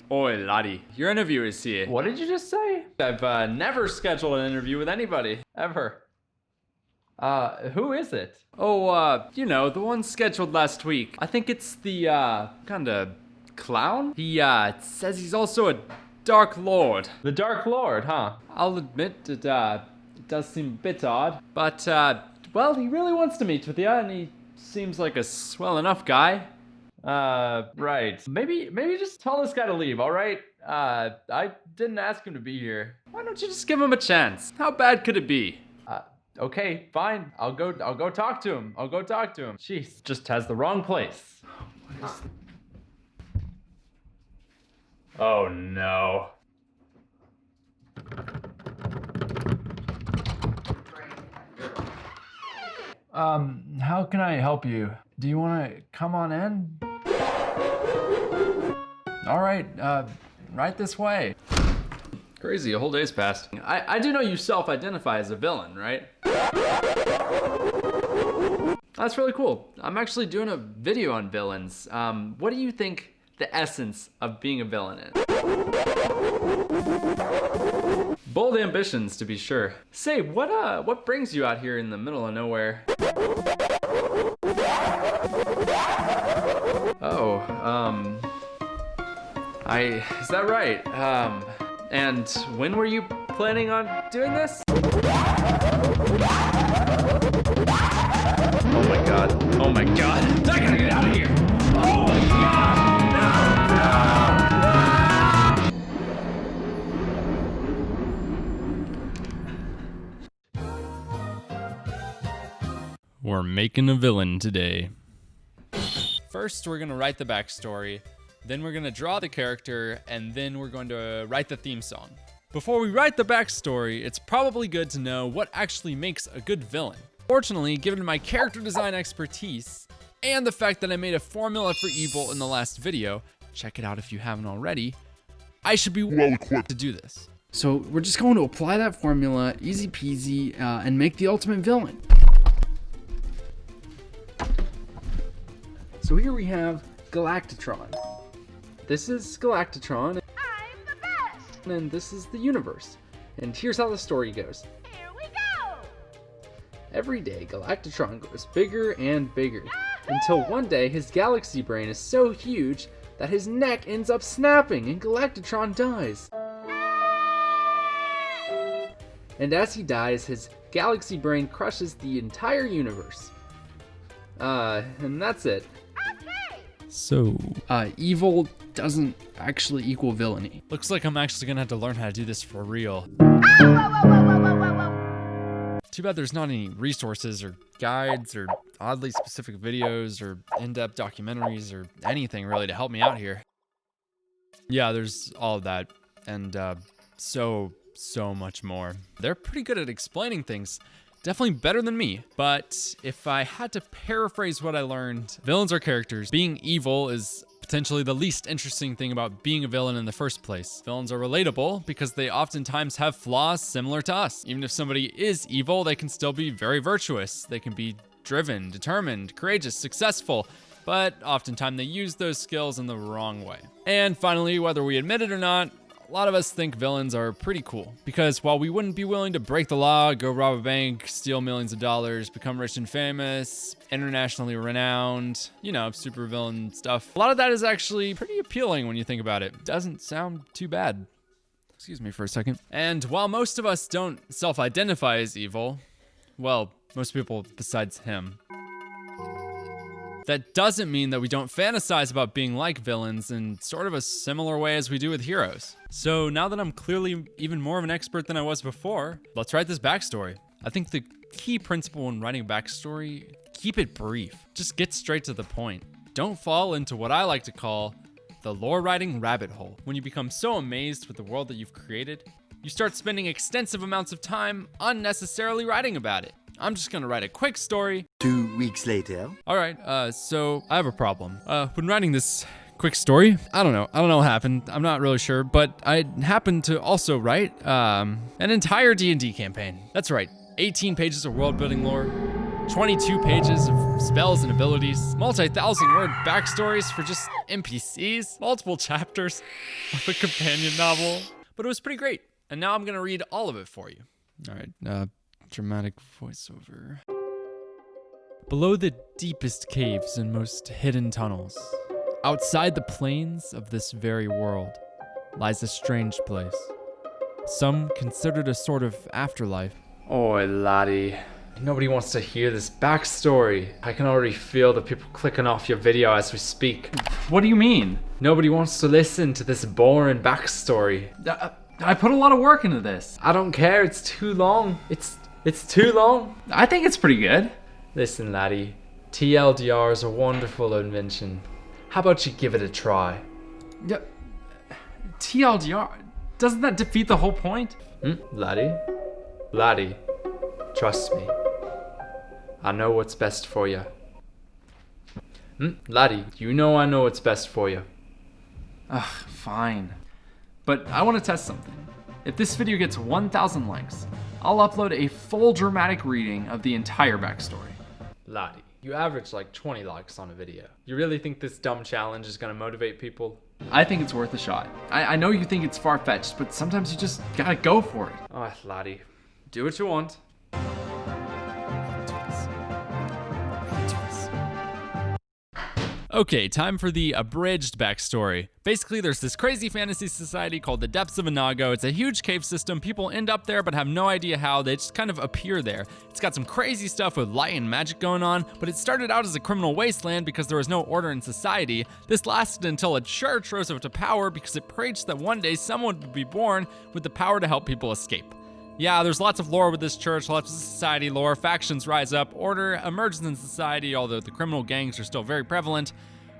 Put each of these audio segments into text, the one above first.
Oi, laddie, your interview is here. What did you just say? I've never scheduled an interview with anybody, ever. Who is it? Oh, you know, the one scheduled last week. I think it's the, kinda clown? He, says he's also a Dark Lord. The Dark Lord, huh? I'll admit it does seem a bit odd. But, well, he really wants to meet with you, and he seems like a swell enough guy. Right. Maybe just tell this guy to leave, alright? I didn't ask him to be here. Why don't you just give him a chance? How bad could it be? Okay, fine. I'll go talk to him. Jeez, just has the wrong place. Oh no. How can I help you? Do you want to come on in? All right, right this way. Crazy, a whole day's passed. I do know you self-identify as a villain, right? That's really cool. I'm actually doing a video on villains. What do you think the essence of being a villain is? Bold ambitions, to be sure. Say, what brings you out here in the middle of nowhere? Oh, is that right? And when were you planning on doing this? Oh my god. Oh my god. I gotta get out of here. Oh my god. No. We're making a villain today. First, we're gonna write the backstory, then we're gonna draw the character, and then we're going to write the theme song. Before we write the backstory, it's probably good to know what actually makes a good villain. Fortunately, given my character design expertise, and the fact that I made a formula for evil in the last video, check it out if you haven't already, I should be well equipped to do this. So we're just going to apply that formula, easy peasy, and make the ultimate villain. So here we have Galactatron. This is Galactatron. I'm the best! And this is the universe. And here's how the story goes. Here we go! Every day, Galactatron grows bigger and bigger, until one day his galaxy brain is so huge that his neck ends up snapping and Galactatron dies. And as he dies, his galaxy brain crushes the entire universe. And that's it. So, Evil doesn't actually equal villainy. looks like I'm actually gonna have to learn how to do this for real. Too bad there's not any resources or guides or oddly specific videos or in-depth documentaries or anything really to help me out here. Yeah, there's all of that and so much more. They're pretty good at explaining things. Definitely better than me, but if I had to paraphrase what I learned, villains are characters. Being evil is potentially the least interesting thing about being a villain in the first place. Villains are relatable because they oftentimes have flaws similar to us. Even if somebody is evil, they can still be very virtuous. They can be driven, determined, courageous, successful, but oftentimes they use those skills in the wrong way. And finally, whether we admit it or not, a lot of us think villains are pretty cool because while we wouldn't be willing to break the law, go rob a bank, steal millions of dollars, become rich and famous, internationally renowned, you know, super villain stuff, a lot of that is actually pretty appealing when you think about it. Doesn't sound too bad. Excuse me for a second. And while most of us don't self-identify as evil, well, most people besides him, that doesn't mean that we don't fantasize about being like villains in sort of a similar way as we do with heroes. So now that I'm clearly even more of an expert than I was before, let's write this backstory. I think the key principle when writing a backstory, keep it brief. Just get straight to the point. Don't fall into what I like to call the lore writing rabbit hole. When you become so amazed with the world that you've created, you start spending extensive amounts of time unnecessarily writing about it. I'm just gonna write a quick story. 2 weeks later. All right, so I have a problem. When writing this quick story, I don't know what happened. I'm not really sure, but I happened to also write an entire D&D campaign. That's right, 18 pages of world building lore, 22 pages of spells and abilities, multi-thousand word backstories for just NPCs, multiple chapters of a companion novel. But it was pretty great, and now I'm gonna read all of it for you. All right, dramatic voiceover. Below the deepest caves and most hidden tunnels, outside the plains of this very world, lies a strange place. Some consider it a sort of afterlife. Oi, laddie. Nobody wants to hear this backstory. I can already feel the people clicking off your video as we speak. What do you mean? Nobody wants to listen to this boring backstory. I put a lot of work into this. I don't care, it's too long. It's too long. I think it's pretty good. Listen, laddie. TLDR is a wonderful invention. How about you give it a try? Yeah. TLDR, doesn't that defeat the whole point? Laddie? Laddie, trust me. I know what's best for you. Laddie, you know I know what's best for you. Ugh, fine. But I want to test something. If this video gets 1,000 likes, I'll upload a full dramatic reading of the entire backstory. Laddie, you average like 20 likes on a video. You really think this dumb challenge is gonna motivate people? I think it's worth a shot. I know you think it's far-fetched, but sometimes you just gotta go for it. Oh, laddie. Do what you want. Okay, time for the abridged backstory. Basically, there's this crazy fantasy society called the Depths of Innago. It's a huge cave system. People end up there but have no idea how. They just kind of appear there. It's got some crazy stuff with light and magic going on, but it started out as a criminal wasteland because there was no order in society. This lasted until a church rose up to power because it preached that one day someone would be born with the power to help people escape. Yeah, there's lots of lore with this church, lots of society lore, factions rise up, order emerges in society, although the criminal gangs are still very prevalent.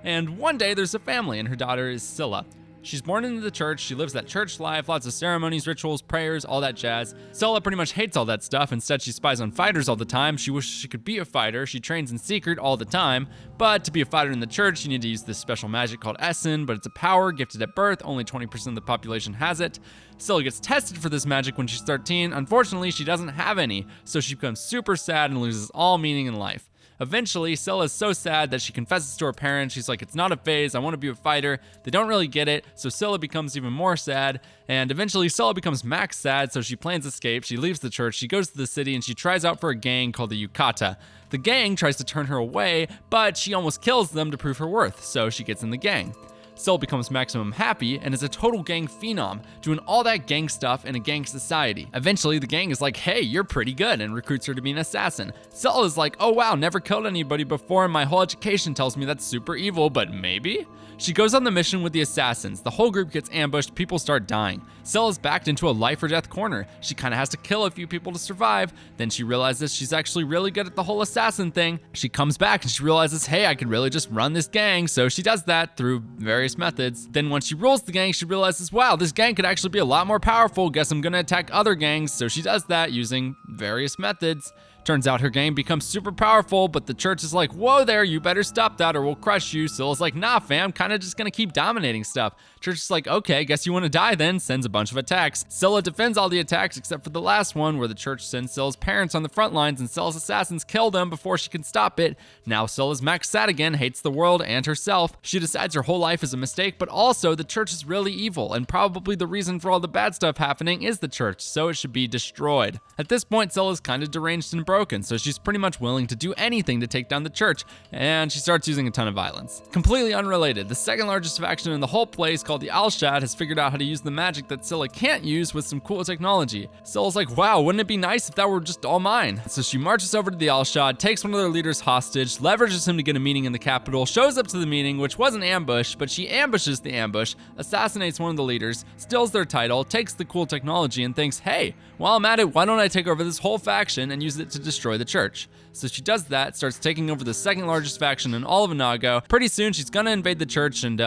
And one day there's a family, and her daughter is Scylla. She's born into the church, she lives that church life, lots of ceremonies, rituals, prayers, all that jazz. Scylla pretty much hates all that stuff. Instead, she spies on fighters all the time. She wishes she could be a fighter. She trains in secret all the time. But to be a fighter in the church, you need to use this special magic called Essen, but it's a power gifted at birth. Only 20% of the population has it. Scylla gets tested for this magic when she's 13. Unfortunately, she doesn't have any, so she becomes super sad and loses all meaning in life. Eventually, Scylla is so sad that she confesses to her parents. She's like, it's not a phase, I want to be a fighter. They don't really get it, so Scylla becomes even more sad. And eventually, Scylla becomes max sad, so she plans escape. She leaves the church, she goes to the city, and she tries out for a gang called the Yukata. The gang tries to turn her away, but she almost kills them to prove her worth, so she gets in the gang. Scylla becomes maximum happy and is a total gang phenom, doing all that gang stuff in a gang society. Eventually, the gang is like, hey, you're pretty good, and recruits her to be an assassin. Scylla is like, oh wow, never killed anybody before, and my whole education tells me that's super evil, but maybe? She goes on the mission with the assassins. The whole group gets ambushed, people start dying. Scylla's backed into a life or death corner. She kind of has to kill a few people to survive. Then she realizes she's actually really good at the whole assassin thing. She comes back and she realizes, hey, I could really just run this gang, so she does that through various methods. Then once she rules the gang, she realizes, wow, this gang could actually be a lot more powerful. Guess I'm gonna attack other gangs, so she does that using various methods. Turns out her gang becomes super powerful, but the church is like, whoa there, you better stop that or we'll crush you. Scylla's like, nah fam, kinda just gonna keep dominating stuff. Church is like, okay, guess you wanna die then, sends a bunch of attacks. Scylla defends all the attacks except for the last one where the church sends Scylla's parents on the front lines and Scylla's assassins kill them before she can stop it. Now Scylla's max sad again, hates the world and herself. She decides her whole life is a mistake, but also the church is really evil and probably the reason for all the bad stuff happening is the church, so it should be destroyed. At this point, Scylla's kinda deranged and broken, so she's pretty much willing to do anything to take down the church, and she starts using a ton of violence. Completely unrelated, the second largest faction in the whole place, called the Alshad, has figured out how to use the magic that Scylla can't use with some cool technology. Scylla's like, wow, wouldn't it be nice if that were just all mine? So she marches over to the Alshad, takes one of their leaders hostage, leverages him to get a meeting in the capital, shows up to the meeting, which was an ambush, but she ambushes the ambush, assassinates one of the leaders, steals their title, takes the cool technology, and thinks, hey, while I'm at it, why don't I take over this whole faction and use it to destroy the church? So she does that, starts taking over the second largest faction in all of Innago. Pretty soon she's gonna invade the church and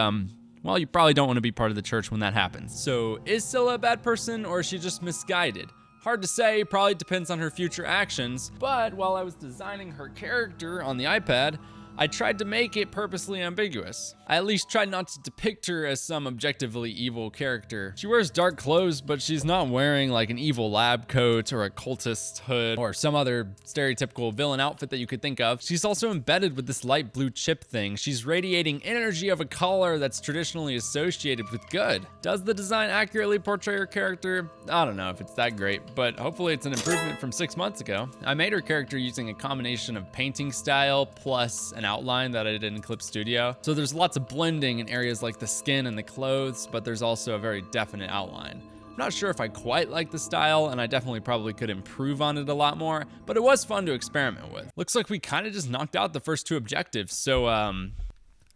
well, you probably don't want to be part of the church when that happens. So is Scylla a bad person or is she just misguided? Hard to say, probably depends on her future actions, but while I was designing her character on the iPad, I tried to make it purposely ambiguous. I at least tried not to depict her as some objectively evil character. She wears dark clothes, but she's not wearing like an evil lab coat or a cultist hood or some other stereotypical villain outfit that you could think of. She's also embedded with this light blue chip thing. She's radiating energy of a color that's traditionally associated with good. Does the design accurately portray her character? I don't know if it's that great, but hopefully it's an improvement from 6 months ago. I made her character using a combination of painting style plus an outline that I did in Clip Studio. So there's lots of blending in areas like the skin and the clothes, but there's also a very definite outline. I'm not sure if I quite like the style, and I definitely probably could improve on it a lot more, but it was fun to experiment with. Looks like we kind of just knocked out the first 2 objectives, so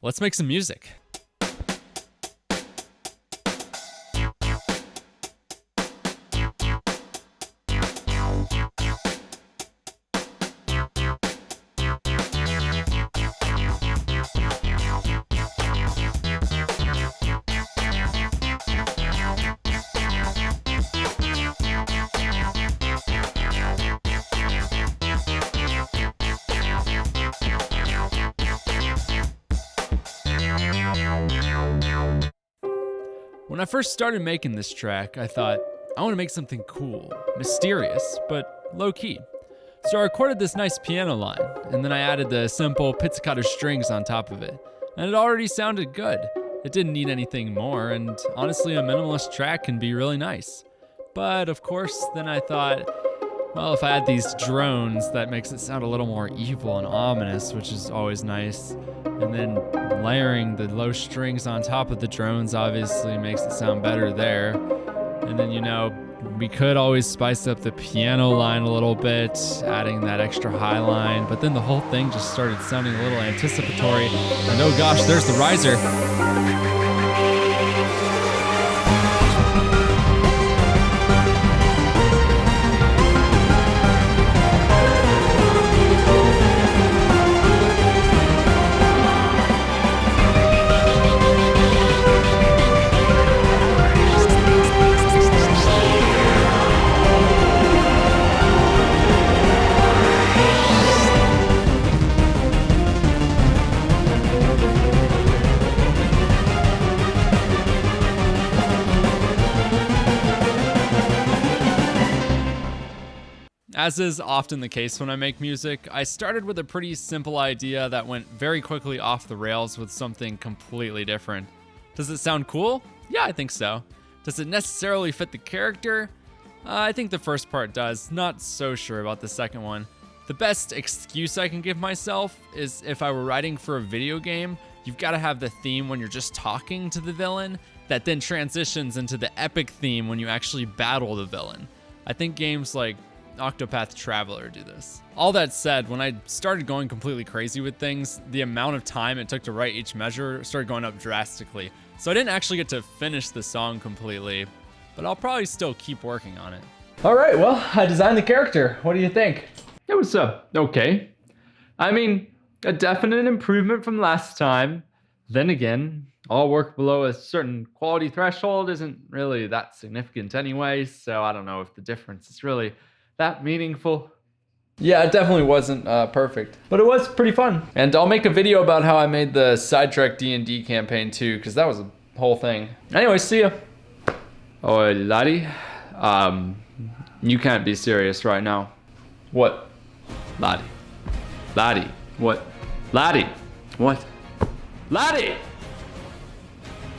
let's make some music. When I first started making this track, I thought, I want to make something cool, mysterious, but low-key. So I recorded this nice piano line, and then I added the simple pizzicato strings on top of it. And it already sounded good. It didn't need anything more, and honestly, a minimalist track can be really nice. But of course, then I thought, well, if I add these drones, that makes it sound a little more evil and ominous, which is always nice. And then layering the low strings on top of the drones obviously makes it sound better there. And then, you know, we could always spice up the piano line a little bit, adding that extra high line, but then the whole thing just started sounding a little anticipatory. And oh gosh, there's the riser. As is often the case when I make music, I started with a pretty simple idea that went very quickly off the rails with something completely different. Does it sound cool? Yeah, I think so. Does it necessarily fit the character? I think the first part does. Not so sure about the second one. The best excuse I can give myself is if I were writing for a video game, you've got to have the theme when you're just talking to the villain that then transitions into the epic theme when you actually battle the villain. I think games like Octopath Traveler do this. All that said, when I started going completely crazy with things, the amount of time it took to write each measure started going up drastically. So I didn't actually get to finish the song completely, but I'll probably still keep working on it. All right, well, I designed the character. What do you think? It was okay. I mean, a definite improvement from last time. Then again, all work below a certain quality threshold isn't really that significant anyway, so I don't know if the difference is really that meaningful. Yeah, it definitely wasn't perfect, but it was pretty fun. And I'll make a video about how I made the Sidetrack D&D campaign too, because that was a whole thing. Anyway, see ya. Oh, laddie, you can't be serious right now. What? Laddie. Laddie. What? Laddie. What? Laddie!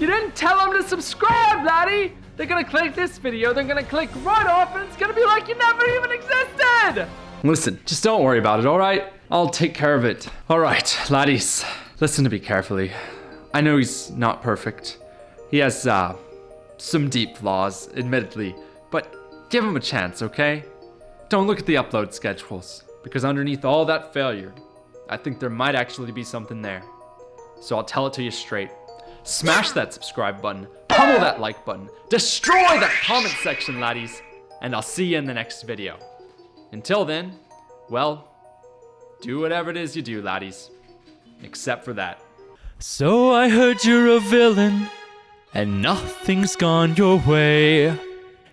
You didn't tell them to subscribe, laddie! They're gonna click this video, they're gonna click right off, and it's gonna be like you never even existed! Listen, just don't worry about it, alright? I'll take care of it. Alright, laddies, listen to me carefully. I know he's not perfect. He has, some deep flaws, admittedly, but give him a chance, okay? Don't look at the upload schedules, because underneath all that failure, I think there might actually be something there. So I'll tell it to you straight. Smash that subscribe button, pummel that like button, destroy that comment section, laddies, and I'll see you in the next video. Until then, well, do whatever it is you do, laddies. Except for that. So I heard you're a villain, and nothing's gone your way.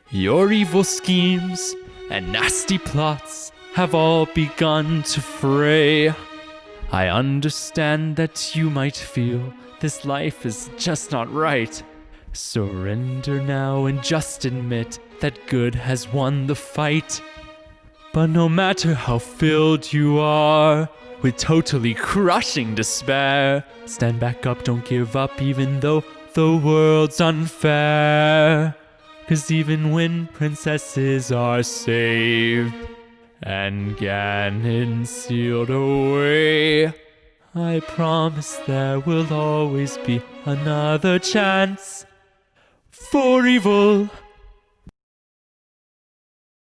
Your evil schemes and nasty plots have all begun to fray. I understand that you might feel this life is just not right. Surrender now and just admit that good has won the fight. But no matter how filled you are with totally crushing despair, stand back up, don't give up, even though the world's unfair. 'Cause even when princesses are saved and Ganon sealed away, I promise there will always be another chance for evil